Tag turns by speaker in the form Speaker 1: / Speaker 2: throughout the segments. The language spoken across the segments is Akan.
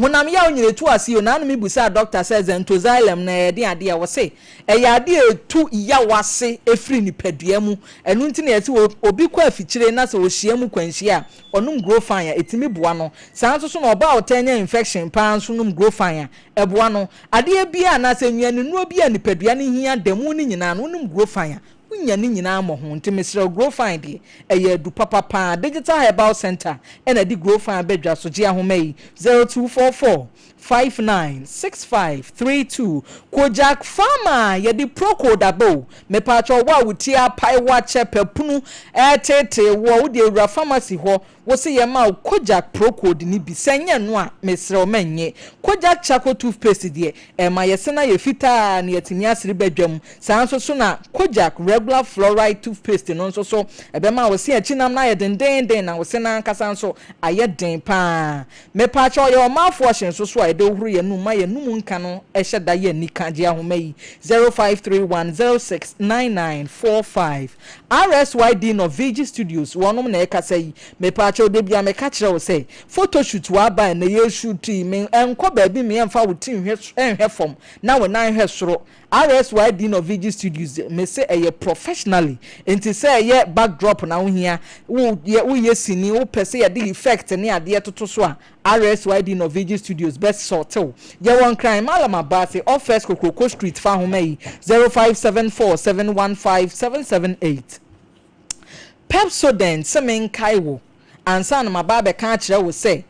Speaker 1: honam ya onyere tu ase o na no mebusa doctor says entoxylem na ye de ade a wo se ya ade etu ya wase efiri nipadua mu enu nti na ye se obi kwa afikyire na se ohia mu kwanhie a onum growfine a etimi boa no san so na oba otanya infection pa nso num growfine a eboa no ade bia na se nnuane nuo bia nipadua ne hia demu ni nyina no num growfine nya ni nyina mo ho nti mesre growfine de eye du papa digital herbal center ena di growfine bedwa so je ahoma yi 0244 596532 Kojak Farmer ye di proko dabo me pacho wa wutia pai wa chepe punu tete wo wo di ewura pharmacy ho wo se ye ma Kojak proko di ni bi senye no a mesre o manye Kojak charcoal toothpaste de e ma ye se na ye fita na ye timi asiri bedwam san so na Kojak regular fluoride toothpaste no so e be ma wo se achinam na ye den na wo se na nkasa so aye den pa me pacho ye o ma fo hyen so de ohuru ye nu ma ye nu nka no ehye da ye nika je ahoma yi 0531069945 RSYD no VG Studios wonom na ekasa yi me pa cha de bia me ka kire wo say photoshoot wa ba na ye shoot me enko ba bi me emfa wo tin hwe fom na wo nan hwe soro RSYD no VG Studios me say eye professionally enti say ye backdrop na wo hia wo ye sini wo pese ye de effect ne ade toto so a RSYD no VG Studios best sortel ye won crime malama base office Kokoko Street fa homa yi 0574715778 Pepsodent semen kaiwo ansa na mababe ka kire wo say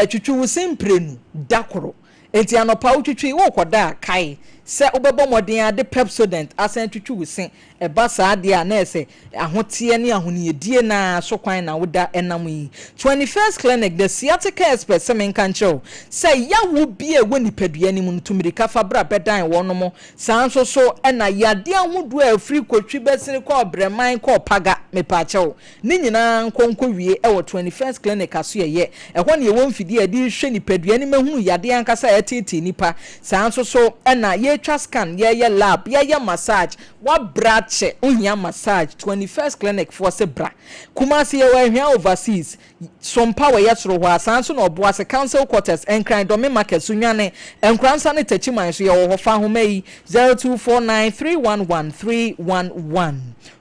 Speaker 1: twitwu wo simprenu dakoro enti anopa wo twitwi wo koda kai se obebo modern ade Pepsodent asan twitwu wo sin eba saa de a na ese ahote ne ahoniyedie na so kwan na woda enam yi 21st clinic the sciatica expert semen kancho say ya wo bie wo nipadua ni mu ntumirika fabra bedan wonomo san so na yade ahodo afri kotwi besini ko obreman ko paga mepacho ni nyina nkonko wie e wo 21st clinic aso ye ho ne wo mfidi adi hwe nipadua ni mahu yade ankasa etiti nipa san so na ye twa scan ye lab ye massage wa brache ohia massage 21st clinic for se bra Kumasi ye wa hia overseas Sompa we yesro ho asanso na obo ase council quarters enkran domi market sunwane enkransa ne tachiman so ye wo fa homa yi 0249311311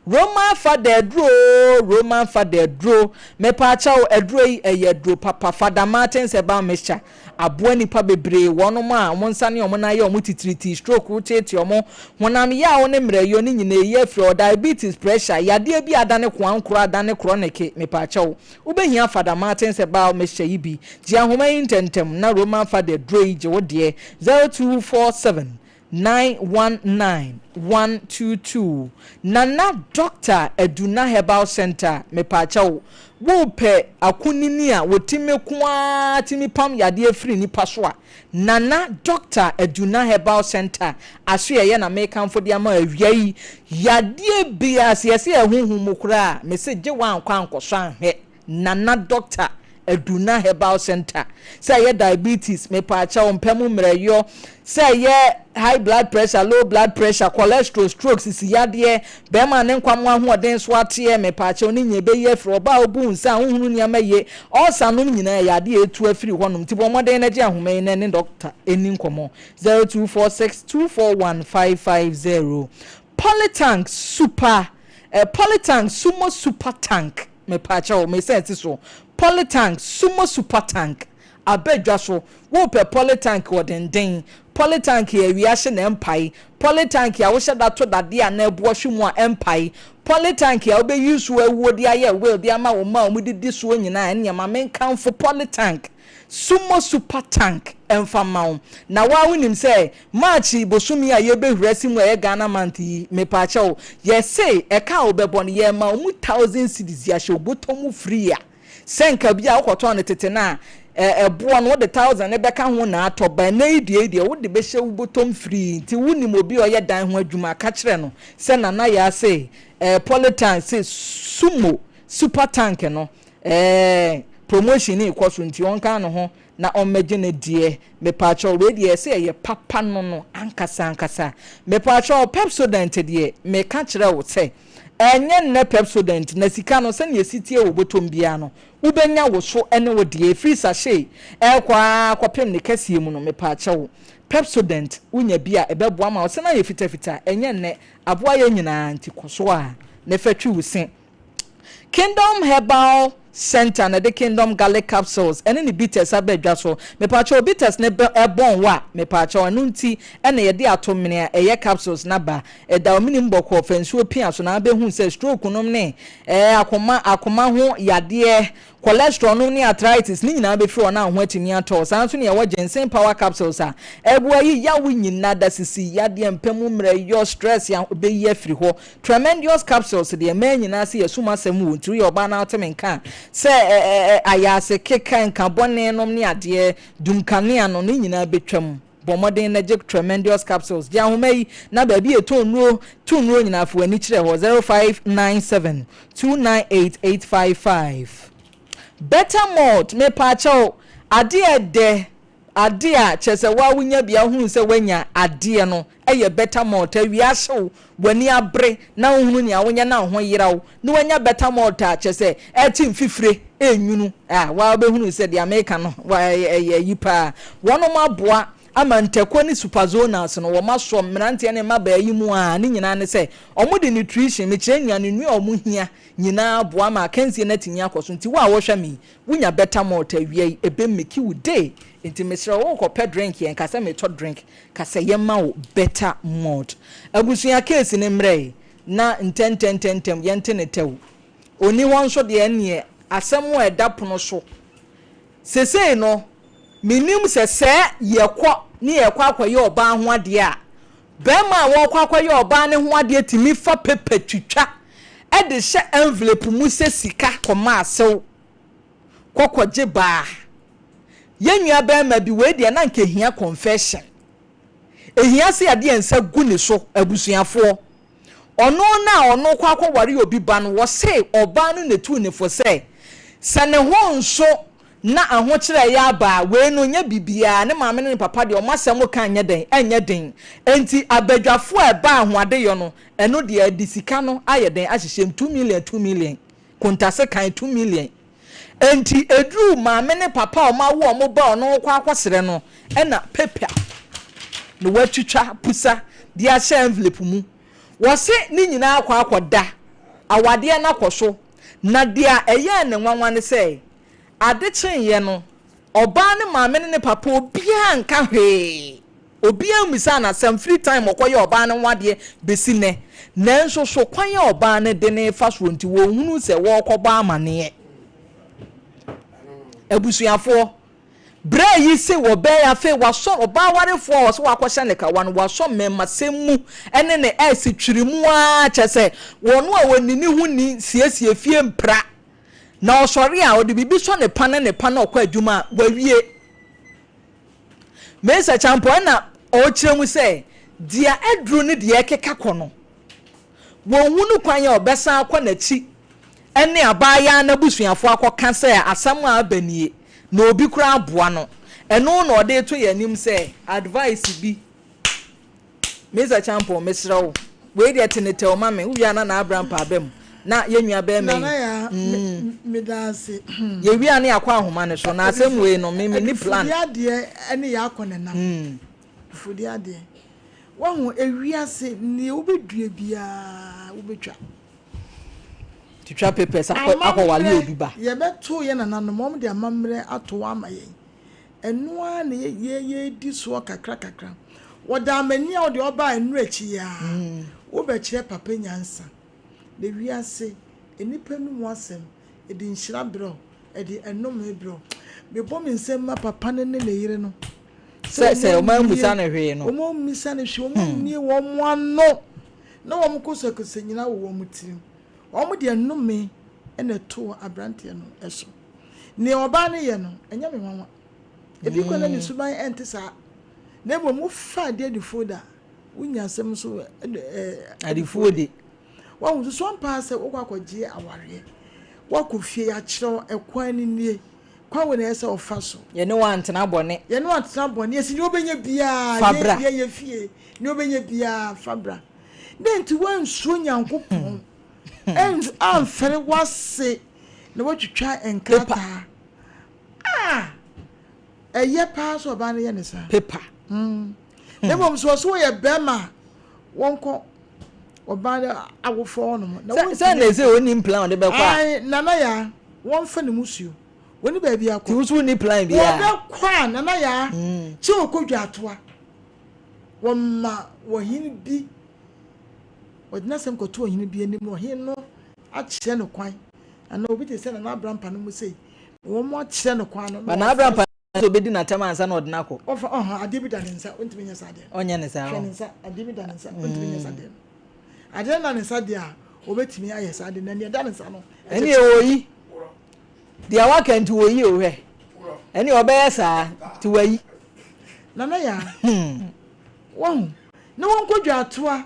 Speaker 1: Roman father dro me pa chawo edro yi eyedro papa Father Martin seba mesha aboa nipa bebre wonom a wonsa ne omo na ye omo titriti stroke rotete omo honam ya wo ne mrayo ne nyina ye afro diabetes pressure yade bi adane kwankoro adane chronic me pa chawo ubehia Father Martin seba mesha yi bi ji ahoma intentem na Roman father dro yi je wo de 0247 919122 Nana Doctor Eduna Herbal Center me pachawo wo pe akunini a wotime kwa timi pam yade afiri ni paso a Nana Doctor Eduna Herbal Center aso ye na me kanfo de ama awia yi yade bia se ehunhum kura me se je wan kwa ankoso anhwe Nana Doctor Eduna Herbal Center say ye diabetes me pacha ompemu mreyo say ye high blood pressure low blood pressure cholesterol strokes isi yade be ma ne nkwamwa hoden so ate me pacha oni nyebe ye fro ba obu nsa hunhunu ne amaye osa no nyina yade etu afiri honum ti bo moden na je ahome ne doctor eni nkomo 0246241550 Polytank super Polytank sumo super tank me pacha o me say so Polytank sumo super tank abedwa so wo pe Polytank wodenden Polytank ye wiase na empai Polytank ya wo hyeda to dade a na ebo hwemu a empai Polytank ya wo be use wo awodi aye we bi ama wo ma o mudidi so nyina enya ma menkan fo Polytank sumo super tank emfamao na wa wonim say March bosumi a ye behurasi mu e Ghana manti me pa che o ye say e ka obebon ye ma mu 1000 cedis ya hye botomu free a senka bia ukoto ne tete na eboa no de 1000 ne beka ho na atoba na idie wo de be hye botom free ti wuni mobi oye dan ho adwuma ka kire no se na ya say Polytank say sumo super tank no promotion ni ikoso nti onka no ho na ommeje ne die me pacho we say ye papa no ankasa me pacho Pepsodent die me ka kire wo say enye ne Pepsodent na sika no se na esitie wo botom bia no ubenya wo so ene wo de free sachet kwa kwapem ne kasie mu no mepa achewo Pepsodent unya bia ebeboa ma wo se na ye fitafita enye ne aboa ye nyina nti koso a ne fatwi wusin Kingdom Herbal Center na the Kingdom Garlic Capsules ene ni bitters abedwa so me pa cho bitters ne ebon wa me pa cho anu nti ene ye de atomene eye capsules na ba da omini mboko fansuo pia so na be hu se stroke nom ne akoma ho yade cholesterol no ni arthritis ni nyina be fi ona ho atimi ato san so ne ye ginseng power capsules a ebua yi ya wo nyina da sisi yade mpemu mre your stress ya be ye firi ho tremendous capsules de ma nyina se yesuma sam wo ntiri oba na atemenka se ayase keka nka bone nom ni ade dumkane no ni nyina betwam bomodin na je tremendous capsules dia homai na ba bi etonnuo nyina afo ani kire ho 0597 298855 better mode me pacho ade chese wa wunya bia hu se wanya ade no eye better mode awia hyew wani abre na hunu ni awonya na ho yirawo na wanya better mode chese etim fifire enyunu wa be hunu se de America no wa yipa wono maboa amantekwa ni superzonas no wo maso mmerante ne maba yi mu a ni nyina ne se omudi nutrition me kire nua ne nua omuhia nyina boa ma kansie na tinya akoso nti wa wo hwa mi wunya better malt awie ebe meki wo day nti mesra wo ko pe drink yen kasa me to drink kasa yema wo better malt abusuya case ne mre na ntenten yente ne tew oni won so de ene asemu edapono so sesei no minim sese yekọ ni yekọ akwaye oba ho ade a bema wo kwa akwaye oba ne ho ade timi fa pepe twitwa e de hye envelope mu se sika koma asew kokogye ba yenua bema bi we de na nke hia confession ehia se ade ensa gu ne so abusuafo ono na ono kwa akware obi ba no wo se oba no netu ne fo se sane ho nso na ahokyere ya ba we no nya bibia ne maame ne papa de o masem kan nya den enya den enti abadwafo e ba ahoade yo no eno de adisika no aye den ahyehye 2 million kontase kan 2 million enti edru maame ne papa o ma wo mo ba no kwa akwasere no ena pepa no watwitwa pusa de a share envelope mu wo se ni nyina akwa akoda awade na koso na dia eye ne nwanwa ne se ade chenye no oba ne maame ne papa obia nka hwe obia misa na some free time okoye oba ne wade besi ne nanso so kwanye oba ne de ne fa so nti wo hunu se wo koba amane abusuafo bra yi se wo be ya fe waso oba warefo wo so wakosha ne ka wan waso memmasemu ene ne esi twirimu a chese wonu a wonini huni siesie fie mpra na osori a odi bibi so ne pana okwa adwuma wawie mesa champo na o kiremu se dia edru ne dia keka kono wo hunu kwanya obesa akwa na chi ene abaya na busuafo akoka se asam a abanie na obi kura aboa no eno na ode to yanim se advice bi mesa champo mesrawo we de tenete o mame uwia na Abraham pa abem na yenua be me
Speaker 2: me dase
Speaker 1: ye wia na akwa ahoma ne so na asem we no me ni plan
Speaker 2: fudi ade ene ya akone nam fudi ade wo hu ewiase ne obedue bia obetwa
Speaker 1: titwa papers akwawale obi ba
Speaker 2: ye beto ye nananom mom de amamre ato amaye enu a ne ye di so kakra woda amani a ode oba enu achi ya wo be kire papa nyansa de wiase enipa nu mu asem edi nhira bro edi enom bro me bom nsem ma papa ne ne yire no
Speaker 1: se o ma musa na hwe no
Speaker 2: o ma musa na hwe o ma ni wo mo ano na wo mo kosakose nyina wo mo tirim o mo de enome ene to abrante no eso ne oba ne ye no enya me nwanwa ebi ko na ni suban entisa na bo mu fa de foda unya asem so
Speaker 1: adifode
Speaker 2: wa wo Sompa se wo kwakoje aware wa ko fie ya kiro ekwan ni nie kwa wo na ese ofa so
Speaker 1: ye ne wa ntena bone
Speaker 2: esi ni obenya bia ye fie ni obenya bia fabra den ti wan so nyankopon and I'm very was say no what you try and paper. A year pass or banny and
Speaker 1: paper.
Speaker 2: Never so a bema won't call or banner our phone.
Speaker 1: No, they say only implant the back.
Speaker 2: Nanaya, one funny musu. When the baby are
Speaker 1: who's only playing
Speaker 2: beer. Quan, Nanaya, so could you at one ma, what he be. But nothing go to him be any more. He no at Cheno Quine. And nobody said an Abraham Panum say, one more Cheno Quine. But Abraham so be dinner time and not knuckle. Offer a dividend in Saturday. Onion is a dividend in Saturday. I don't understand there. Obey me, I said, and you're done. Any way. The awaken to you, any obey, sir, to way. Nanaya. One. No one could you to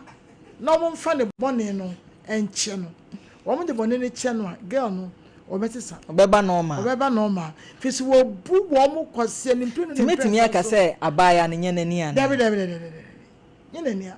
Speaker 2: no one find a bonnet and channel. Woman the bonnet channel, girl no, or better son. Beba normal. Fish will boo warm concerning to meet me, I can say, a buy an Yenania. Yenania.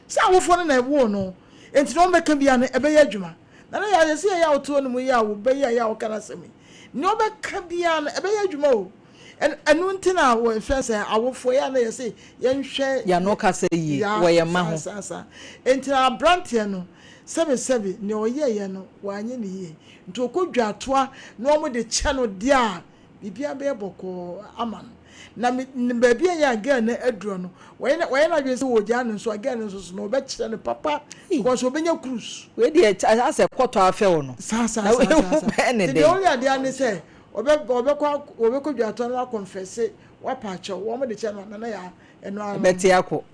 Speaker 2: Some of one and war no, and no make can be an ebejuma. Nanaya, I say, I told him we are obey a can I say me. No back can be an ebejuma. And one thing I will first say, I will for you say, young share Yanoka say, where your massa. Enter our brantiano, 7 no ye, no, 1 year. To a good jatoa, no more the channel dear, Bibia Beboko, Aman. Now, baby, a girl, a drone. When I just saw Jan, so again, so no better than papa, was obeying your cruise. Where did I say, quarter of fellow? Sasa, the only idea say. Obeko jatona confess what patch or the channel nanaya and betiako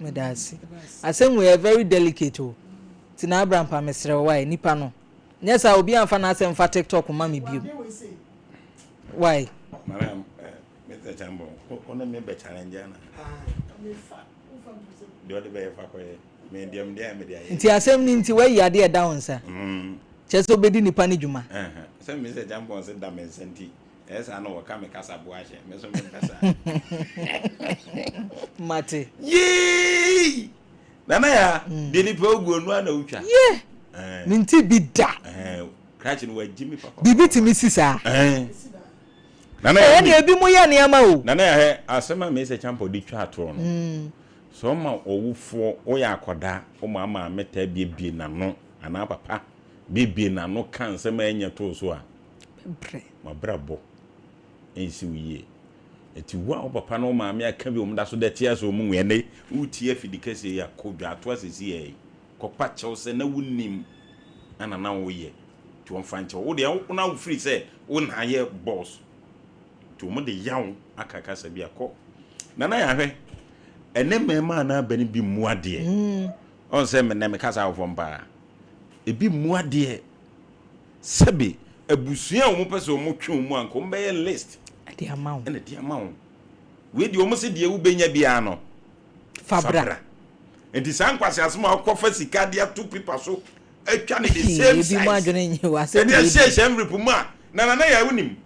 Speaker 2: medasi asem we are very delicate o tina Abraham pa mesre why nipa no nyesa obi amfa na asem fa TikTok mami bio why madam Mr. Chambo ona me be challenge na do the be fa ko medium dia nti asem ni nti why ya de down sa cheso bedi nipa ni djuma say Mr. Jambo say da men senti esa na wo ka me kasa bo ahye me so me kasa mate yee nana ya de nipa ogu onu ana utwa ye minti bi da crash no wa jimi papa bibi ti mi sisa nana ya ni ebi mu ya ne ama o nana ya he asema Mr. Jambo di twa atoro no so ma owufo o ya akoda o ma ama meta bie na no ana papa bibi na no kan se ma enya to so a ma brabo ensi wiye eti wa o papa no ma me aka bi o mda so de tia so mu nwene utie afidikase ya kodwa ato asesi ye kopa chew se na wunim ana na wo ye ti won fanche wo de na wo free se wo na ye boss to mo de yawo akaka sa bi akọ na na ya hwe ene mema na bani bi muade on se me na me kasa wo fomba ebi muade sebe abusua wo pese wo twon mu anko mbeye list ade amawo ene de amawo we di wo se de wo benya bia no fabra enti san kwase asoma akofa sika de atu pipa so atwa ne the same size ebi mu adwene nyi wa se de sheshem repuma na ya wonim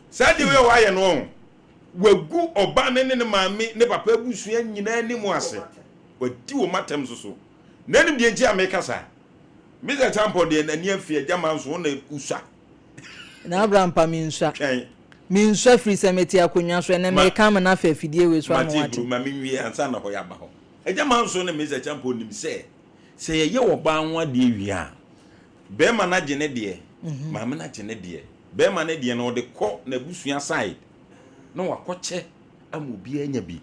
Speaker 2: sa de we wa ye no wagu oba ne maame ne papa abusua nyina ni mu ase wadi wo matem so nanim de nti ameka sa Mr. Champo de na ni afie jama so na usa na Abraham pa mi nsa free semeti akonwa so na me kam na fa fidie we so anu ati ma mi wi ansa na ho ya ba ho ejama so na Mr. Champo nim se ye wo ba nwa de wi a be ma na gene de ma me na gene de be ma na de na o de ko na busua side na wakoche amobi anya bi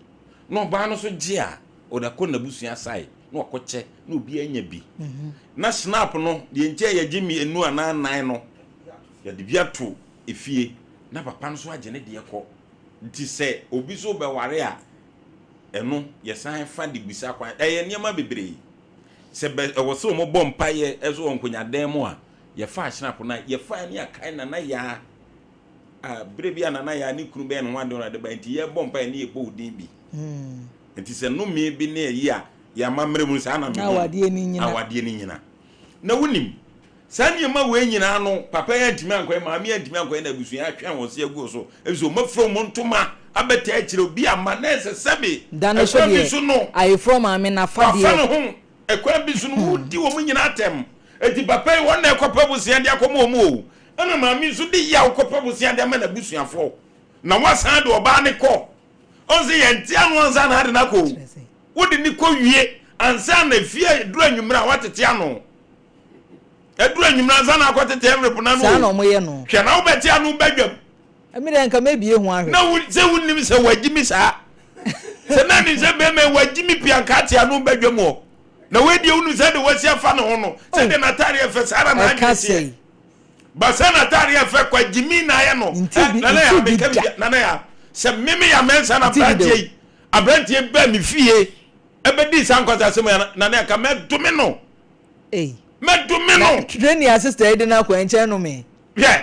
Speaker 2: na ba no so je a o da ko na busua side na wakoche na obi anya bi na snap no de nche ya gimi enu ana nan no ya de bia to efie na papa no so agene de ko nti se obi so be ware a eno ye san fa de bisa kwan ye niam bebre se be wo so mo bompa ye ezo onkonya dan mu a ye fa snap na ye fa ni akai na ya bre bia na ya ni kunu be no wande na de ba nti ye bompa ye ni ye bo din bi nti se no me bi na yi a ya mamre mu sa na me awade ni nyina na wunim sanye ma we nyina no papa ya ntimi ankoy maami ya ntimi ankoy na busua atwa won se agu so ebiso mafro mo ntoma abeta akire obi ama na ese sebe
Speaker 1: dana so de ayi from maami na fa de
Speaker 2: fa no ho ekwa bi so no wudi wo nyina atem
Speaker 3: eti papa yi won na ekopa busia de akomo omu o ana maami so de ya okopa busia de ma na busuafo na wasan de oba ne ko onse ye ntia no ansa na ade na ko wodi ni ko wie ansa na fie duru anwumra watete ano eduru anwumra ansa na akotete envelope na no
Speaker 1: sa na omoye no
Speaker 3: hwe na wobeti ano badwam
Speaker 1: amire nka mebie hu ahwe
Speaker 3: na se wunnim se wagimi sa se na ni se be me wagimi pianka tia no badwam o na wedi unu se de wasi afa ne ho no se de natari efe sara na adwese basa natari efe kwa jimi na ya no na ya be na ya se mimi ya mensa na abrantie ba mi fie ebedi sankwasa se na na ka medumi no medumi no
Speaker 1: training assistant ede na kwa enche no me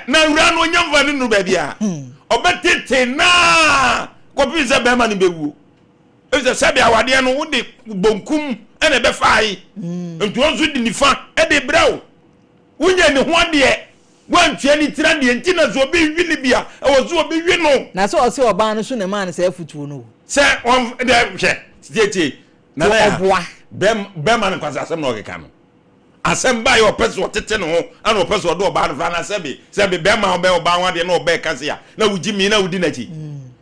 Speaker 3: na wura no nyamva ni no ba bia obetete na kopi se be ma ni bewu e se bia wade no wo de bonkum ene be fai ntu onzu di nifa e de brawo wunya ni ho de wantwe ni tira de ntina zo be wi ni bia e wo zo be wi no
Speaker 1: na so o se oba no so ne man se afutuo no
Speaker 3: se on de hwe tieti na ya
Speaker 1: oboa
Speaker 3: be man kwasa asem no keka no asem ba yo peso tete no ho ana o peso do oba no fa na se be man be oba wa de na oba kase ya na wuji mi na wudi na chi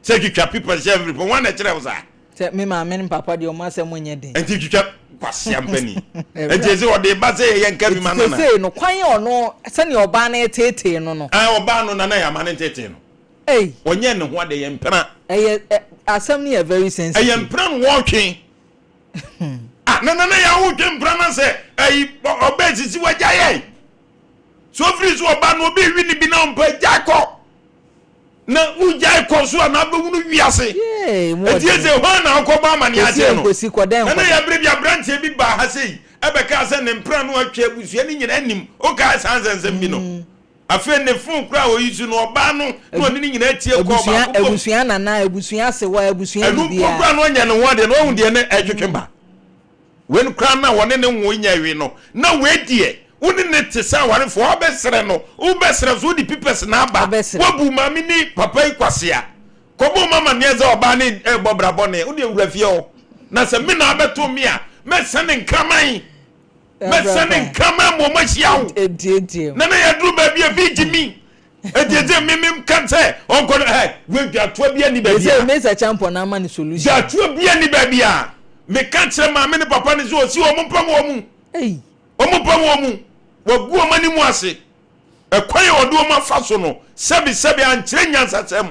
Speaker 3: se kitwa people se every one na kire wo sa
Speaker 1: se me ma men papa de o ma se monye den
Speaker 3: enti kitwa kwase ampani enti se o de ba se ye nka bi ma na
Speaker 1: se no kwan ono se ne oba na tete no no
Speaker 3: oba no na ya ma ne tete no onye ne ho de ye mpena
Speaker 1: asem ne very sensitive
Speaker 3: ye mpena no wo twen na ya wo twen mpena na se oba sisi waja ye so free so oba no obi wi ni bi na mpa jako na ujai koso na bewunu wiase etieze ho na akoba amani ate no na ya bre bia branche bi ba ha sei ebeka se ne mpra no atwa abusua ni nyina anim o ka sanzenzem bi no afa ne fun kra o yisu no oba no no ni nyina atie ko ba
Speaker 1: abusua nana abusua sewa abusua bibia
Speaker 3: no kra no nya ne ho de no hu de ne atwetwemba wen kra na wone ne nwo nya wi no na we die woni ne tesa ware fo obesere no obesere so di pipes na aba wabu mami ni papa ikwasea kobo mama ne za oba ni bobra bone woni ewura fie o na se me na abeto me a me sene nkraman mo machia wo na na ya duru ba bia vigimi etiete mimim kante onko we dwatwa bia ni ba bia
Speaker 1: me se champion na man solution
Speaker 3: dwatwa bia ni ba bia me kanche mama ni papa ni so si o mo pam wo mu o mo pam wo mu wagu o mani mu ase ekwan odo o mafa so no sebi ankyere nyansasem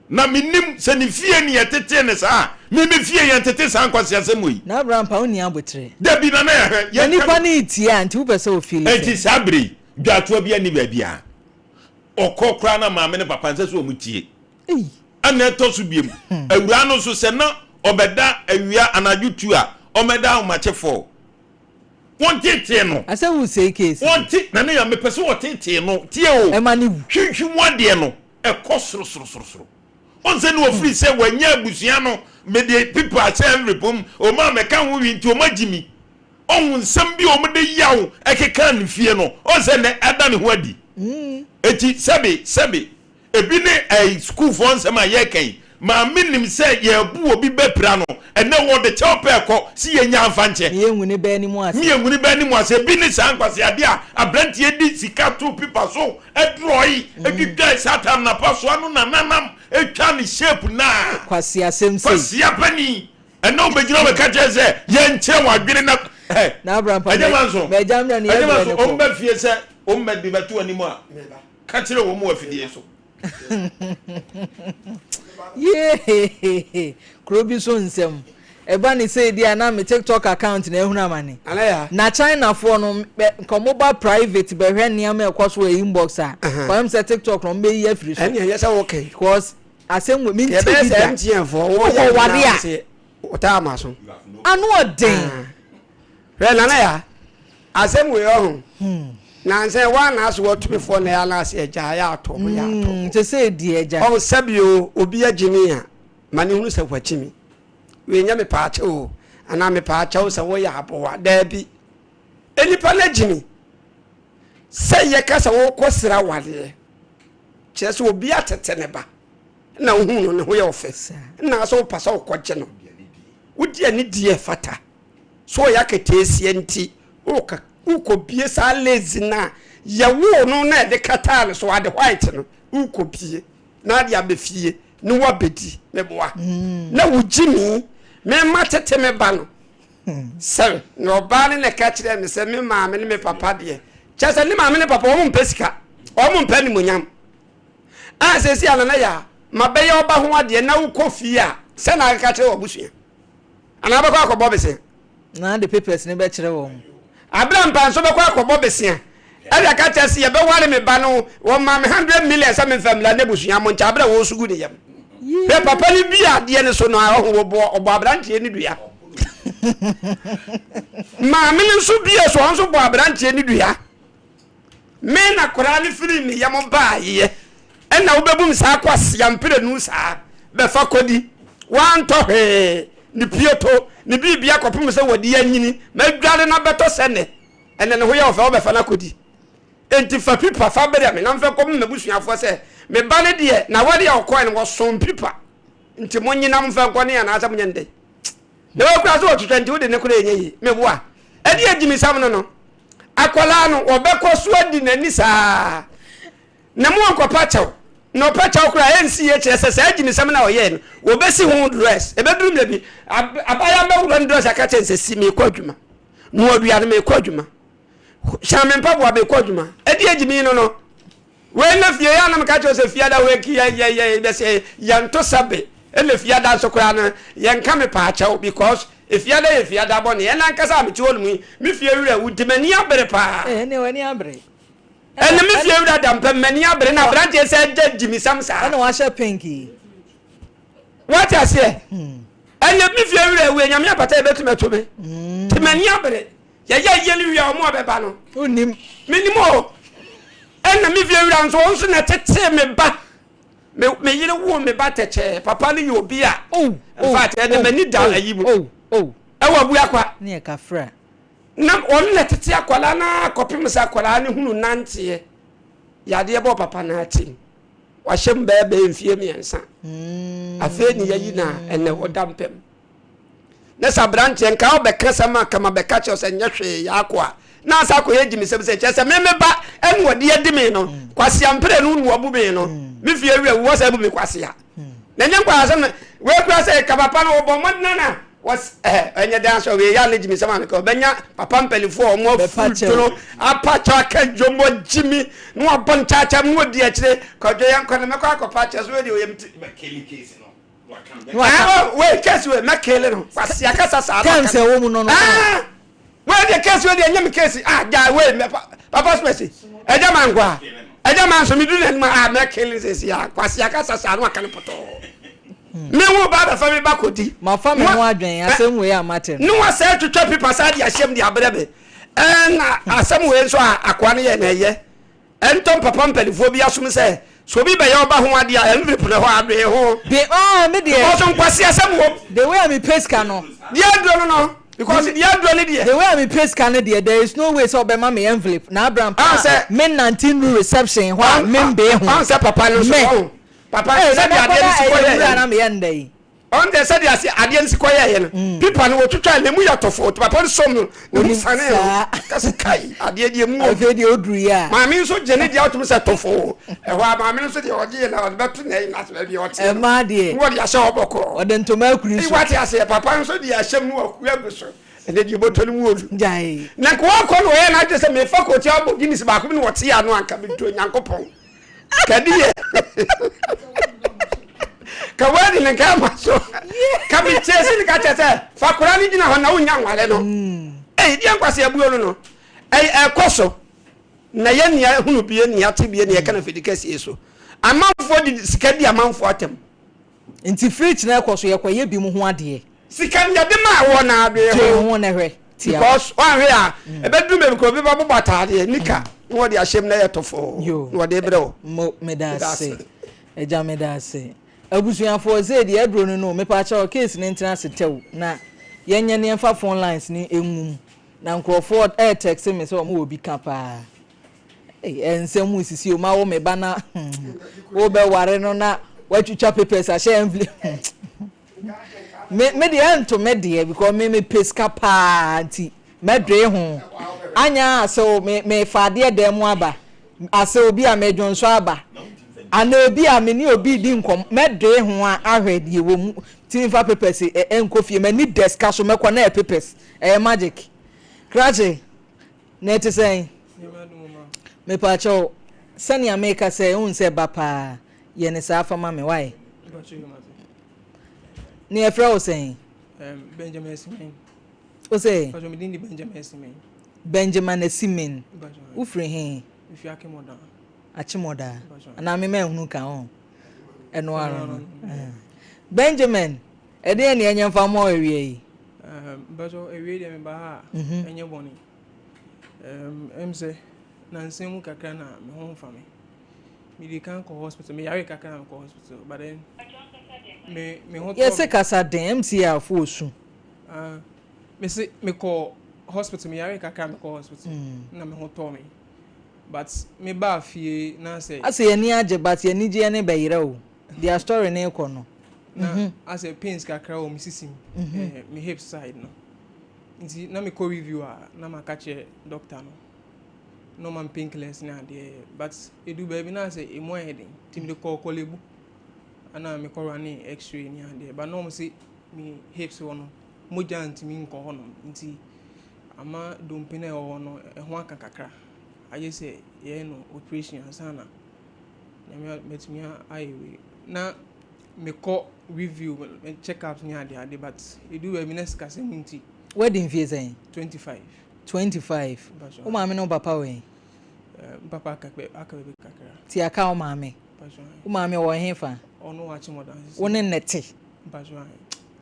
Speaker 3: na minim se ni fie ni yetete ne sa mi fie yentete sa nkwase asem yi
Speaker 1: na Abraham pa oni abotre
Speaker 3: dabi na ya
Speaker 1: ni pa ni tie anti wo pese o feel
Speaker 3: enti sabri dwato bia ni babia okokra na maame ne papa nse so o mutie ana etosu biem awura no so se na obeda awia anajutu a omeda o machefo won tete no
Speaker 1: ase wo say case
Speaker 3: won ti na ya me pese wo tete no tie o
Speaker 1: e ma ni
Speaker 3: hwehwe wode no e kosoro on se no free say wanya abusua no me de people a say repom o ma me kan wo wi nti o magimi on nsam bi o me de yawo e keka ne fie no on se ne ada ne ho adi eti sebe ebi ne school for nsam a ye kan ma minim se ye bu obi bepra no ene wo de chepe ko si ye nya amfanche
Speaker 1: me enwune ba ni mu
Speaker 3: ase bi ni sankwase ade a abrantie edi sika to pipa so edroi edwidai satan na paso anu na nanam etwa ni shape na
Speaker 1: kwase asem sei
Speaker 3: kwase apani ene obegina be ka jeze ye nche wadwene na
Speaker 1: Abraham pa me jamra ni ye
Speaker 3: ne ko omba fie se omba di batu animu a ka kire wo mu afidie so
Speaker 1: krobi so nsem eba ni say dia na me TikTok account na ehuna amane na China for no mobile private be hwe niam ekoso e inbox a kwa am say TikTok no me yi afiri so
Speaker 2: ene ye say okay
Speaker 1: because asem we min
Speaker 2: ti MTN for wo
Speaker 1: wade a
Speaker 2: ota amaso
Speaker 1: anu odin
Speaker 2: re na ya asem we ohun na say one as what before na ya na say eja ya ato
Speaker 1: to say di eja
Speaker 2: o sabio obi agimi a mane hunu se kwachimi we nya me paache o ana me paache o se wo ya abowa da bi enipa na gimi say ye kasa wo kwosira wale chese obi atete ne ba na hunu ne ho ye office na so pasa o kwache no wodi ani die fata so ya ketesie nti o ka
Speaker 4: uko bie sa lazy na ye wo no na de katal so ade white no uko bie na de abefie no wabedi meboa na wujimi me matete me ba no se no ba ne ka kire me se me maame ne me papa de chese ne maame ne papa o mo mpesika o mo mpa ni monyam a se si ana na ya mabeya oba ho ade na uko fie a se na ka kire obusua ana ba kwa akọbọ bese
Speaker 1: na the papers ne be kire wo
Speaker 4: Abraham panso be kwa akọbọ bese a ka kire se ye be ware me ba no wo ma me 100 million se me family na busua mo ncha abra wo sugu de yam pe papa ni bia de ne so no a ho bo obo abrantie ni dua ma me nso bia so nso bo abrantie ni dua me na kora ni firi ni yam ba ye na wo bebum sa kwase yampere nu sa be fa kodi wan to he ni pieto ni bibia kopum se wodi anyini madware na beto sene ene ne ho ye ofa obefa na kodi enti fa pipa fa bere me na mfa kom mebusuafo se me ba ne de na wade ya okoi ne wo son pipa enti monyina mfa nkone ya na asa mnyende ne wo kura so otwetwe enti wo de ne kura enyi me boa edi agimi sam no akola no obekọ so adi nani saa na mo ankopa chaw no pacha okura ensi ye kire se agimi sam na oye no wo besi ho dress e bedrum le bi abaya be wo dress aka chense si me kwadwuma no odua no me kwadwuma shame mpaboa be kwadwuma edi agimi no we na fie ya na mka cho se fie da we ki ye be se yanto sabe ele fie da so kura no ye nka me pacha because if fie da bone ye na nkasa me ti wonu mi fie wura wudimani abere pa
Speaker 1: ne wani abre
Speaker 4: ene mi fie wura da mpa mani abere na branche se agimi samsa
Speaker 1: ana wa sha pinky
Speaker 4: what I say ene mi fie wura we nyame apata betume to me ti mani abere ye yeli wia omo abeba no
Speaker 1: onim
Speaker 4: minimo ene mi fie wura nso na tete me ba me yire wo me ba teche papa ni obi a in fact ene mani da ayimu ewa bu akwa
Speaker 1: ne ka fra
Speaker 4: na on na tete akwala na kopim sa akwala ni hunu nante ya de bo papa na ati wa hyem ba be mfie miensa afa ni yayi na ene odampem na sa branche nka obekasa ma kama beka che se nyehwe ya akwa na sa ko yegimi se che se me ba en wode yedimi no kwase ampere no nu obu be no mi fie wi wo sa bu me kwase ya na nyankwa asem we kura se ka papa no obo modna na was enye dan so we ya legimi se ma ko benya papa mpelifo o mo futuno apacha ka jombo jimi no abon chacha mo di akire ko dwe yanko na me kwa ko pacha so we di o yem
Speaker 3: keli case no
Speaker 4: we case we makele no kwase akasa sa
Speaker 1: kan se wo mu no no
Speaker 4: we the case we dey nyam case ja we papa space eja mangwa eja man so mi du na ma makele se ya kwase akasa sa no aka ne poto me wo ba da fa me ba kodi
Speaker 1: ma fa me ho adwen asem we amate
Speaker 4: no wa say twetwa people sa dia hyem dia brebe na asem we so akwa ne ye na ye entom papa mpelifo bi asom se so bi be ye oba ho ade a envelope ne ho ade ho
Speaker 1: be me de
Speaker 4: so nkwase asem wo
Speaker 1: the way me peska no
Speaker 4: dia do no because dia do ne dia
Speaker 1: the way me peska no there is no way so be ma me envelope na Abraham me 19 reception ho me be ho
Speaker 4: say papa no so papa said the ade nsi koye
Speaker 1: na me yendai
Speaker 4: on the said the ade nsi koye ye no people no twetwa le mu yatofo to papa so no ni sane kasi kai ade die mu
Speaker 1: o de odru ya
Speaker 4: ma mi so jene dia otum se tofo e ho ma mi so de oje na o betu na na se bi ote
Speaker 1: e ma de
Speaker 4: wo de asha oboko
Speaker 1: o de ntoma akuri so
Speaker 4: i wati ase papa so de ahyem no aku aguso ene die botoni mu odu
Speaker 1: jai
Speaker 4: na ko no ye na je se me faculty abo ginis ba ko ni wote ya no anka bi to nyankopon kadiye kawadi na kama so kabi chese ni ka chese fakura ni gina ho na unya nwale no dia nkwase abuo no ekoso na ye nia hunu bie nia te bie nia kana fedikasi eso amanfo di sika di amanfo atem
Speaker 1: nti fridge na ekoso ye kwa ye bi mu ho ade
Speaker 4: sika nya de ma wo na ade
Speaker 1: ho na hwe
Speaker 4: because one hwe a ebedum be ko bi ba bobata ade nika no de ahyem na ye tofo no de brɛ
Speaker 1: mo medase eja medase abusuafo ze de adro no me pa cha case ni ntina setew na yenye ne fa phone lines ni enwum na nkrofo text me se o mo obi ka pa ensemu sisi o ma wo me bana wo be ware no na watwitwa papers a share envelope me de ento me de because me peska pa anti medwe ho anya so me faade dem aba ase obi a medwonso aba ana obi a me ni obi di nkom medwe ho a ahwedie wo mu tinfa papers enkofie me ni deska so mekọ na papers magic kraje net say me pa cho sani America say un say bapa ye ne sa fama me why ni efra o say
Speaker 5: Benjamin Simen
Speaker 1: o say
Speaker 5: me din di Benjamin Simen
Speaker 1: Benjamin Simen ufre he
Speaker 5: if you akemoda
Speaker 1: achimoda na me hunu kan ho eno aro Benjamin ede ne enye mfa mo ewie yi
Speaker 5: bajo ewie de me ba ha enye boni emse na nsemu kakra na me ho mfa me di kan ko hospital me yare kakra na ko hospital but then me ho
Speaker 1: yes kasa den MCA fo osu
Speaker 5: me ko hospital me yare kakra me ko hospital na me ho to me but me ba fie na say
Speaker 1: ase ye ni age but ye ni je ne bayira o their story na eko no
Speaker 5: na as a pains kakra o me sisim me hip side no nti na me ko review na ma catch doctor no man painkillers na there but edu baby na say e mo heading tim de call kolebu ana me ko running x-ray ni there but no mo say me hips wono mo janti mi nko hono nti ama dompene e wono e ho aka kakra aye say ye no operation asana na me metimi ayewe na me ko review check up ni ade but edu baby na ska say nti
Speaker 1: wedding fee say 25 o ma me no papa we
Speaker 5: papa akabe kakra
Speaker 1: ti aka o ma me o ma me wo hefa
Speaker 5: ono wa chimoda
Speaker 1: woni nete
Speaker 5: bajo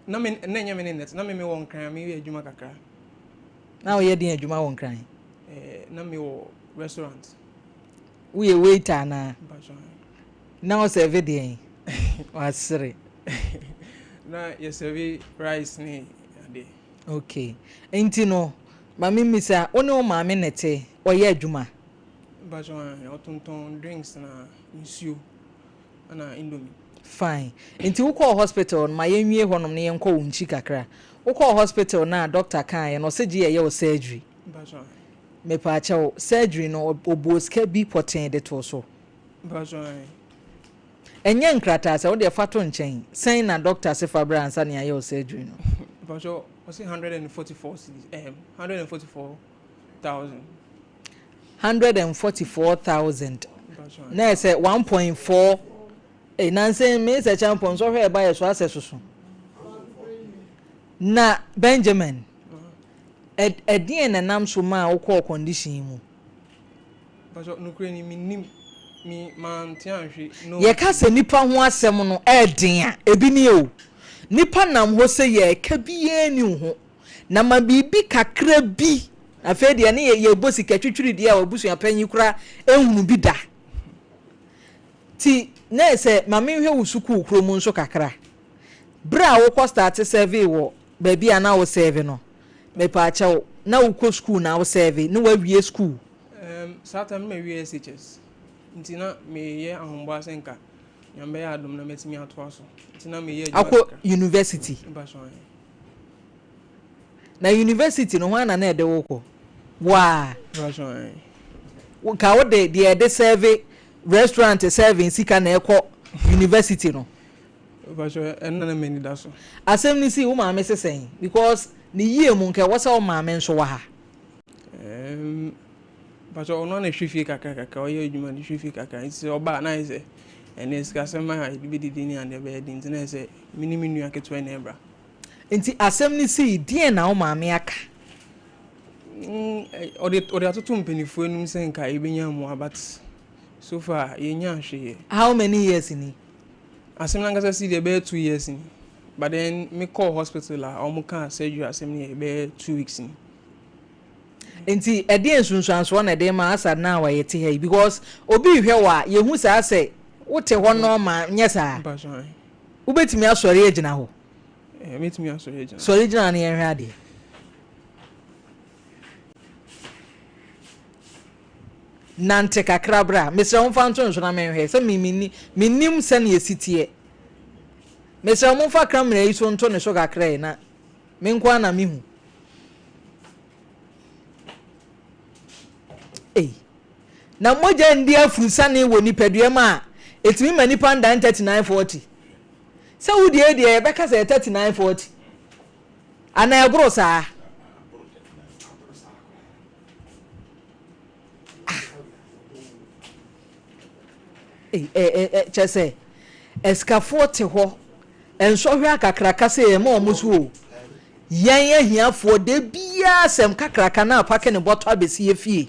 Speaker 5: na me nenya me net na me won kran me adwuma kakra
Speaker 1: na o ye din adwuma won kran
Speaker 5: na me wo restaurant
Speaker 1: we waiter na
Speaker 5: bajo
Speaker 1: na o serve din wa sere
Speaker 5: na ye serve rice ni ade
Speaker 1: okay enti no mami misa oni o ma me nete o ye adwuma
Speaker 5: bajo otonton drinks na nsuo ana indomie
Speaker 1: fine enti wo call hospital ma yenwie honom ne yenko wonchi kakra wo call hospital na doctor kan ye no se gi ye surgery
Speaker 5: bajo
Speaker 1: me pa cha surgery no oboska bi poten de to so
Speaker 5: bajo
Speaker 1: enye nkrata se wo de fato nchen sen na doctor se fabra ansa ne ye surgery no
Speaker 5: bajo o say 144 cedis 144,000
Speaker 1: 144,000 na say 1.4 nansen me se champion so hwe ba ye so asesusu na Benjamin edien na nam so ma wo call condition mu
Speaker 5: bajo no kure ni minim mi man tianhwe no
Speaker 1: ye ka se nipa ho asem no edin a ebi ni o nipa nam ho se ye ka biye ni ho na ma bibi kakra bi afa de ne ye bosi katwitwiri de a obusu apanyi kura ehunu bi da ti na se mame hwe wo suku kromu nso kakra bra wo ko start survey wo ba bia na wo serve no me pa acha na wo ko school na wo serve no wa wie school
Speaker 5: sata me wie SHS ntina me ye ahombo asenka nyambe ya adom na metimi ato aso ntina me ye
Speaker 1: akọ university na university no hwana na ede wo ko wa ka wo de serve restaurant serving sika na ekọ university no
Speaker 5: bajo enna me ni daso
Speaker 1: asem ni si wo ma me sesen because ni yie mu nke wo sa wo ma me nso wa ha
Speaker 5: bajo ono na hwefie kakaka o ye adwuma ni hwefie kakaka nti oba na ise ene sika sema ha bi didi ni ande be di nti na ise minimi nua ketwa na ebra
Speaker 1: nti asem ni si die na wo ma me aka
Speaker 5: ode atoto mpenifo enum se nka ebenya mu abat so far yenya hwe
Speaker 1: how many years ni
Speaker 5: asem na ngasa si de be 2 years ni but then me call hospital la o mu kan surgery asem ni be 2 weeks ni
Speaker 1: nti ede nsunsuanso na de ma asa na wa yete he because obi hwe wa yehu sa ase wote ho no ma nyesa ubetimi asori agina ho
Speaker 5: metimi asori agina
Speaker 1: so agina na yenhwe ade nante kakra bra mesra mo fa nto nso na menhwe se minim se na yesitie mesra mo fa kamera yi so nto ne so kakra na menkwa na mehu na moja ndi afurusane wo nipadua ma etimi ma nipa ndan 3940 se wo die die be ka se 3940 ana ebro saa chese escafo te ho enso hwe akakraka se e ma omuso o yan ahiafo de bia asem kakraka na apake ne boto abesi efie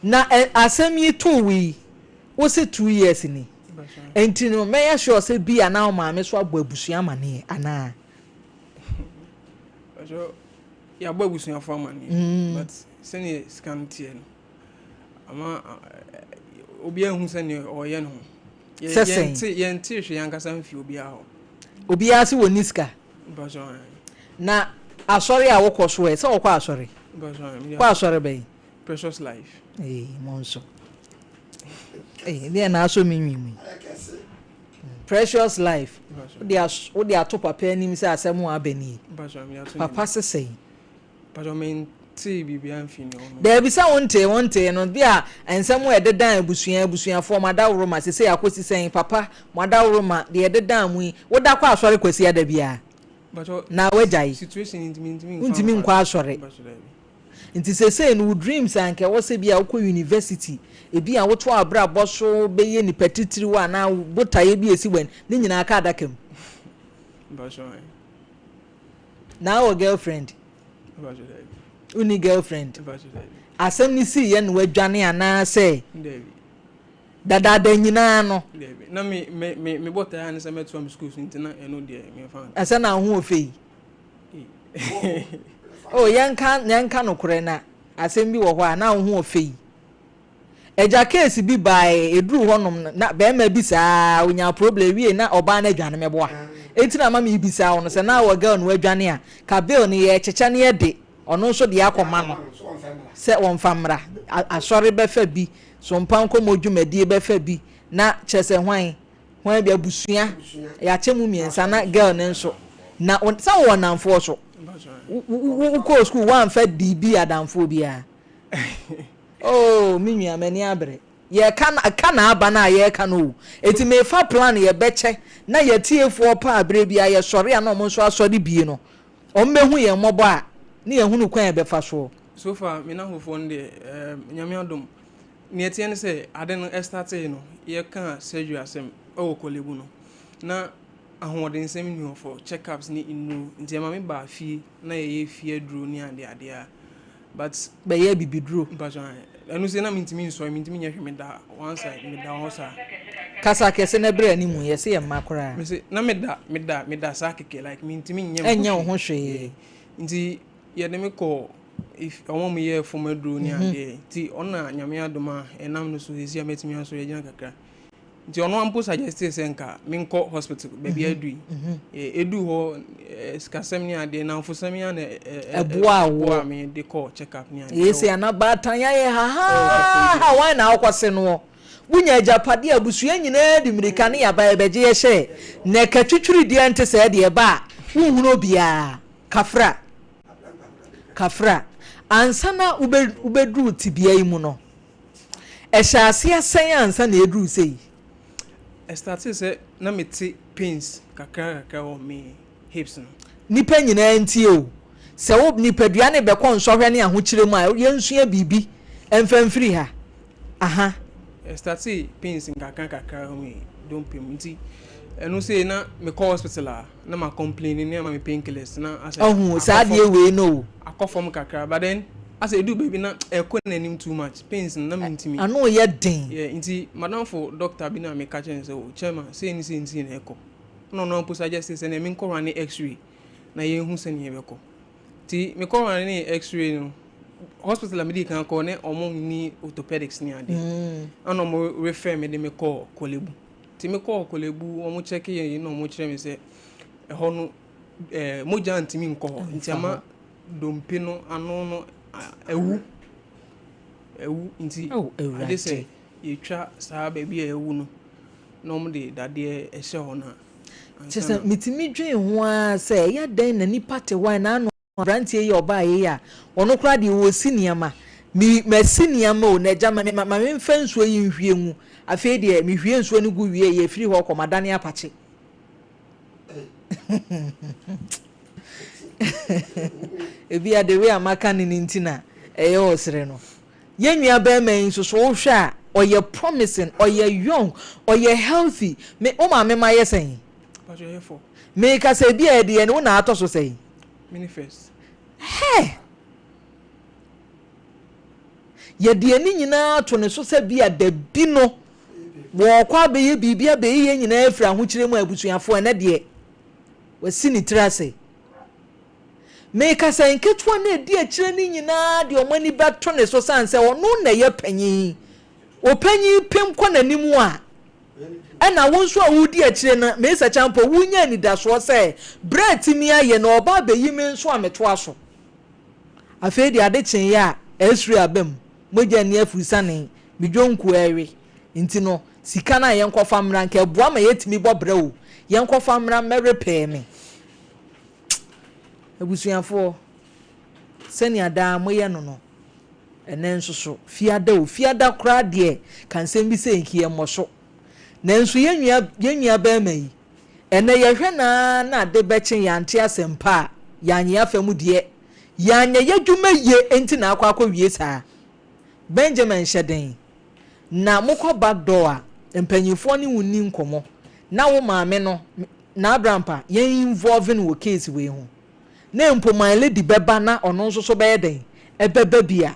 Speaker 1: na asem yi to wi wo se 2 years ni enti no me ya sure se bia na o ma me so abo abusua mane ana
Speaker 5: so ya abo abusua fo mane but sene scan tie no ama obi ahu sene oye no yenti hwe yankasa mfi obi aho
Speaker 1: obi ase woni ska na asori a wokọ so e se wokọ asori kwa asori be
Speaker 5: precious life
Speaker 1: monso dia na aso minwi precious life wo dia to papa anim se asemu abani papa sesei
Speaker 5: but men ti bibia mfini ono
Speaker 1: there be sa wonte no dia ensemu ededan abusua fo madawro ma sesei akosi sen papa madawro ma de ededan mu wo da kwa asori kwasi ada bia na wejai
Speaker 5: situation
Speaker 1: intimi nkwa asore nti sese no dreams anke wo se bia wo university e bia wo to abra boso beye ni petitiri wa na botaye bi esi wen ni nyina aka adakam na wo girlfriend uni girlfriend asem ni si ye no wadwane ana se dada nyina no
Speaker 5: na me bota ya nse metu am schools ntina eno de me fa
Speaker 1: asa na ho ofei oh yanka no kure na asem bi wo ho na ho ofei eja case bi bai eduru honom na be ma bi saa onya problem wie na oba na adwane meboa etina mama bi saa ono se na wo girl no adwane a ka bill ni ye checha ne ye de ono so de akoma no se won famra asori be fa bi Sompa Nkomo dwumadie be fa bi na chese hwan bi abusua ya chemu miensa na girl ne nso na sa wo namfo so wo ko school wan fa DB adamfo bia oh minyu amani abre ye kana aba na ye kana o eti me fa plan ye beche na ye tiefo pa abre bia ye sori ana mo nso asori bie no o mmehu ye mobo a ne ye hunu kwan ye be fa so
Speaker 5: far me na hofo nde nyame adom ni etie ne se ade no starte no ye kan surgery asem o kolebu no na ahoden nsem ni for checkups ni inu nti ma me ba fie na ye fie duro ni ade a but
Speaker 1: be ye bibiduro
Speaker 5: but anu se na mintimi nso mintimi nya hweme da one side me da hosa
Speaker 1: kasa kese na bre ani mu ye se ye makora
Speaker 5: me se na me da sa keke like mintimi nya
Speaker 1: enya ho hwe
Speaker 5: nti ye de me ko if awon ye for duro ni ade ti ona nyame adoma enam no so ezi ametimi aso ye gina kakra nti ono ampo suggest say nka me nko hospital baby adui edu ho skasem ni ade na mfosam ya na
Speaker 1: eboa
Speaker 5: me de call check up ni ade
Speaker 1: yes ya na batan ya ye ha why na akwose no wunya japade abusua nyina di mirika ne ya ba ebeje ye hye na katwitwiri di ante se de ba wuhunu obia kafra ansana ubedru tibia imu no ehyaase asen ansa na edru sei
Speaker 5: started say na meti pains kakra o me hips no
Speaker 1: nipa nyina ntie o se wo nipadua ne be ko nsohwe ne ahokyire mu a yensua bibi emfamfiri ha aha
Speaker 5: started pains kakra o me don pem nti enu say na me call hospital na ma complain ni ma me painkillers na asa
Speaker 1: ohu sa de we no
Speaker 5: akofom kakra but then asa edu baby na ekọ na nim too much pains na mintimi
Speaker 1: ano ye den
Speaker 5: nti madam for doctor bi na me catch and say o chairman say ni na ekọ no po suggest say na me nko run x-ray na ye hu se ne ebekọ ti me ko run x-ray no hospital me di kan ko ne omo ni orthopedics ni ade ana mo refer me de me call kolebu ti me call kolebu omo check ye no mo kire me say ho no mo jantimi nko ho nti ama dompe no ano no ewu nti ade say ye twa saa baby ewu no no mo de dade ehye ho na
Speaker 1: chese mitimi dwen ho a say ya den na nipa te wan na ano brantie ye oba ye ya ono kra de wo si niama mi masinia mo na jamani ma me mfa nsuo yi nhwie mu afei de mi hwie nsuo ne gu wie ye firi ho komadane apache ebi ade we amaka ne ntina eye osere no yenua ba man so so hwe a oye promising oye young oye healthy me o ma me ma yesen
Speaker 5: but you here for
Speaker 1: me ka se bi e de ne na ato so sei
Speaker 5: mini first
Speaker 1: hey ye de ni nyina to ne so se bi a da bi no wo kwa be ye bibia be ye nyina afira ho kire mu abusuafo ene de wasi ni trase me ka se nketwa na edi akire ni nyina de omani beto ne so sanse ono na ye panyin opanyin pem kwa nanimu a ana wonso a wudi akire na me sa champo wunya ni da so se bread mi aye na oba be yi me nso ameto aso afi de ade chen ya esri abem moja ni afusane midwonku ewe nti no sika na yenkofa mra nka boa ma yetimi bobre o yenkofa mra merepe me abusuafo sani ada moye no enen soso fiada kra de kansem bi se nkiye moso nanso yenua ba mai ene yehwe na de bechen yante asempa yanye afam de yanye yadwuma ye enti na akwa wie saa Benjamin Sheden na mukọ back door empanyifo ni wuni nkomo na wo maame no na abrampa yen involving wo case we ho na empoma lady beba na ono nso so be den ebeba bia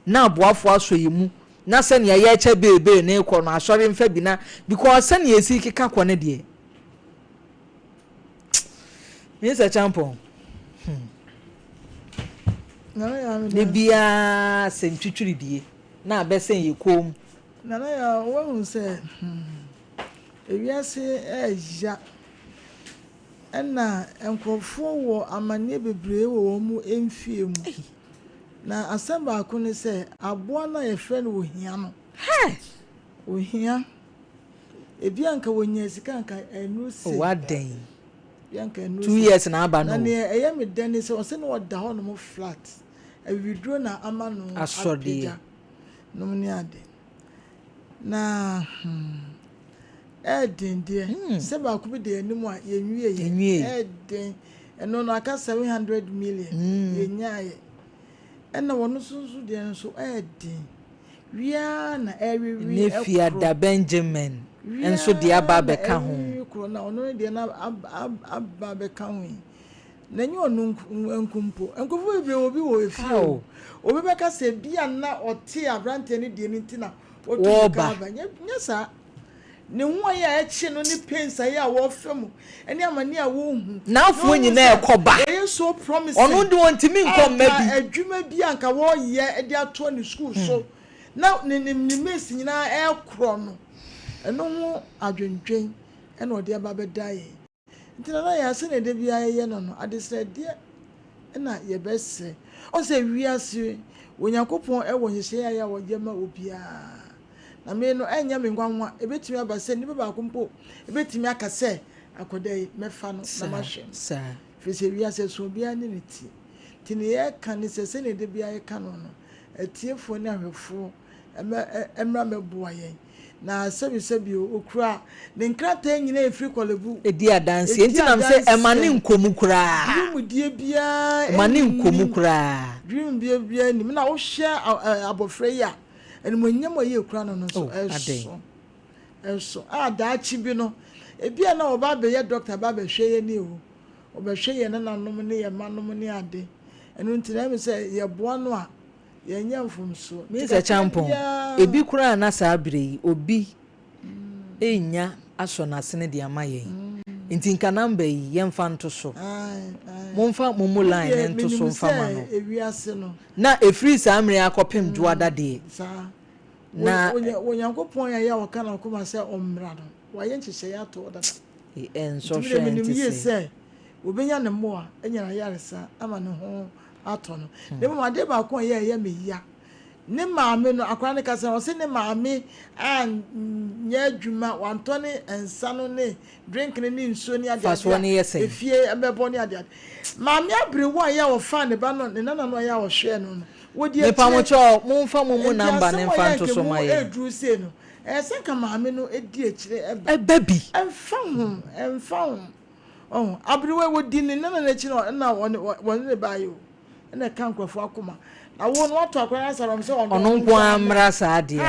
Speaker 1: na aboafo aso yimu na se ne ye eche bebe na ekọ no asori mfa bi na because se ne esi kika kọ ne de yes a champion ne bia se ntwitwiri die na abesen yekom
Speaker 2: na ya wo se ewiase eja na enkrofo wo amane bebre wo mu emfie mu na asamba ko ne se aboa na ye fre no ohia no ohia ebianka wonya sika nka enu se
Speaker 1: waden
Speaker 2: bianka enu
Speaker 1: 2 years na aba no
Speaker 2: na ne eye me den se o se no da ho no mo flat awidro na ama no
Speaker 1: asode
Speaker 2: no ni ade na edin de se ba ku bi de animu a yenwie edin eno no aka 700 million yenyaye ena wono sunsu de nso edin wia na ewiwi
Speaker 1: ne fiada Benjamin enso de aba be ka ho
Speaker 2: na ono de na aba be ka ho na nyi onu enkumpo ebre obi wo efio obi be ka se bia na ote abrante ne de ntina otu ka ba nyesa ne ho ya echi no ne pensa ya wo fem eni amani a wo hu
Speaker 1: na afu nyina ekoba
Speaker 2: e so promise
Speaker 1: onu de wontimi nkom ma bi
Speaker 2: adwuma bi anka wo ye e de ato ne school so na ne mesi nyina ekro no eno ho adwendwen ena ode aba be dai ntina na ya se ne de bia ye no no adesre de ena ye bese o se wiase wonyakopon e wonyehye ya wo gema obia na me no enya me ngwanwa ebetimi abase ni baba akompo ebetimi akase akodai mefa no na mahwe
Speaker 1: sa
Speaker 2: fese wiase so bia ni niti tini ye kan ni sese ne de bia ye kan no etiefo ni ahwefo emra meboa ye na sebi okura ne nkrata nyina efiri kolebu
Speaker 1: edi adanse enti nam se emane nkomu kura
Speaker 2: dream die bia
Speaker 1: emane nkomu kura
Speaker 2: dream bia ni na wo hye abofre ya eni monyam ye kura no so eso daachi bi no ebia na oba be ye doctor ba be hwe ye ni o obehwe ye na nanom ne ye manom ne ade enu ntina me se ye boa no a ye nya mfumso
Speaker 1: me se champon ebi kura na sa abire obi enya aso na sene de amaye nti nka number yi ye mfa nto so momfa momo line nto so mfa ma no
Speaker 2: ewiase no
Speaker 1: na efiri sa amre akopem duada de
Speaker 2: na onyankopon ya waka na koma se omra no waye nchehye ya to oda
Speaker 1: enso hwe
Speaker 2: nti se obenya ne mo a enya na yaresa ama ne ho ato no de mo ade ba ko ye me ya ne maame no akwa ne kasa o se ne maame an nya adwuma wantone ensa no ne drink ne nsuo ne ade efie ebebo ne ade maame abre wo ya wo fa ne ba no ne nana no ya wo hwe no wodi
Speaker 1: me pa mo cho mo fa mo number ne fa nto so ma ye
Speaker 2: edru se no se ka maame no edi akire
Speaker 1: eba bi
Speaker 2: emfa hom oh abriwe wodi ne na akire na won ne bayo na kan kwafo akoma na wo no to akwa saram se
Speaker 1: ono nko amra sa de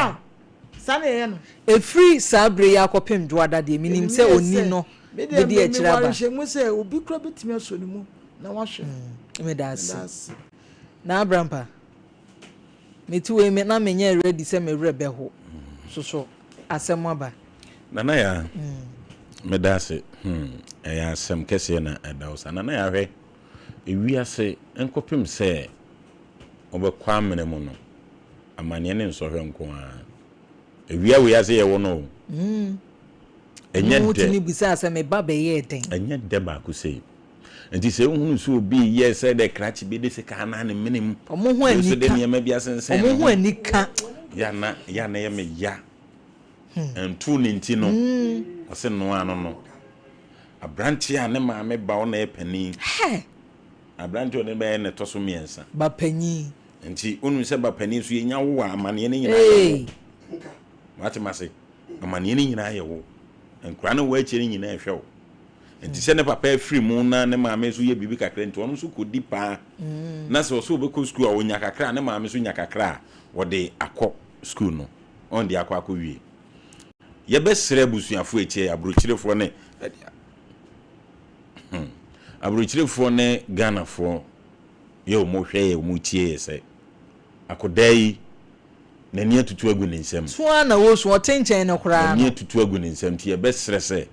Speaker 2: sane ye no
Speaker 1: efri sabre ya kopem duada de minim se oni no be di akire ba
Speaker 2: me se obi kro betimi aso ni mu na wahwe
Speaker 1: me das na abrampa metuwe me na menye ready se me wre be ho so asem aba
Speaker 3: nana ya me das ya asem kese na edawsa nana ya hwe ewiase enkopem se obekwa amene mu no amane ne nsohwe nko a ewia we ase ye wo no enye de
Speaker 1: ni bisa asem ba be ye den
Speaker 3: enye de ba ku sei enti se hunu so obi ye se de krachi be de se ka na ne menem
Speaker 1: omo ho ani
Speaker 3: so de ne ma bia sensen
Speaker 1: omo ho ani ka
Speaker 3: ya na ye me ya entu ne nti no ose no ano no abranti a ne ma me ba o na epani abranti o ne ba ne toso miensa
Speaker 1: ba panyi
Speaker 3: enti onu se ba pani so ye nya wo amane ne nyina mate mase amane ne nyina ye wo enkura ne wo akiri nyina ehwe wo enti se ne papa afiri mu na ne maame so ye bibi kakra enti onu so kodi pa na se so be ko school a wonya kakra ne maame so nya kakra wo de akọ school no on de akọ wie ye be sere busuafo etie abrochirefo ne abrochirefo ne Ghanafo ye o mo hwe ye o mo tie se akodai na ni atutu agu ne nsam
Speaker 1: so na wo so otenchen ne kura
Speaker 3: ni atutu agu ne nsam tie be sere se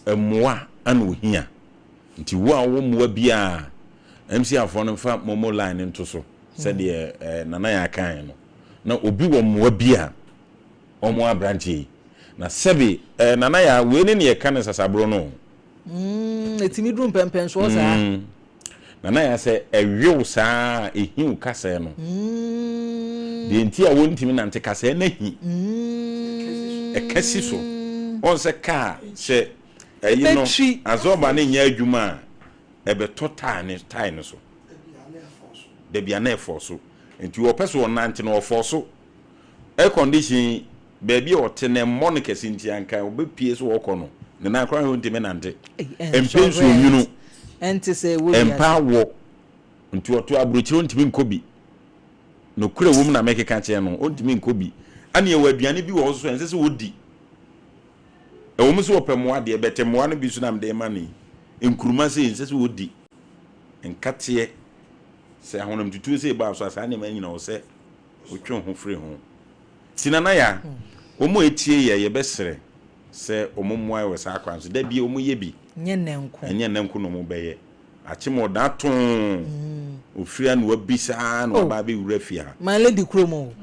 Speaker 3: emoa ana ohia nti wo a wo moa bia MC afo no fa momo line nto so se de nana ya kan no na obi wo moa bia omo abranti na sebi nana ya we ne ye kan sasabro no
Speaker 1: etimi drum pempen so za
Speaker 3: nana ya se ewiw saa ehiu kase no de nti a wontimi nante kase na hi ekasi so on se ka se no azoba ne nya adwuma ebe tota ne tai so de bia na efoso nti wo pese wo nante no ofoso air condition baby o te ne monikesi nti anka obepie so woko no ne na akwa ho ntimi nante empensu yunu
Speaker 1: enti se wo
Speaker 3: empa wo nti oto abrochiro ntimi nkobi no kure wom na mekeka che no ontimi nkobi ane ye waduane bi wo so ense se wodi ewom se opemo ade betemo ane bi so na mde mani enkuruma se ense se wodi enkate se ahonam tutu se ba so asa ne manyina wo se otwe ho firi ho tinana ya omo etie ye besere se omomwa we sa akwan so da bi omo ye bi
Speaker 1: nye
Speaker 3: nenko no mo beye achimo da ton ofria no wabisa no ba be wura fia
Speaker 1: ma lady kromo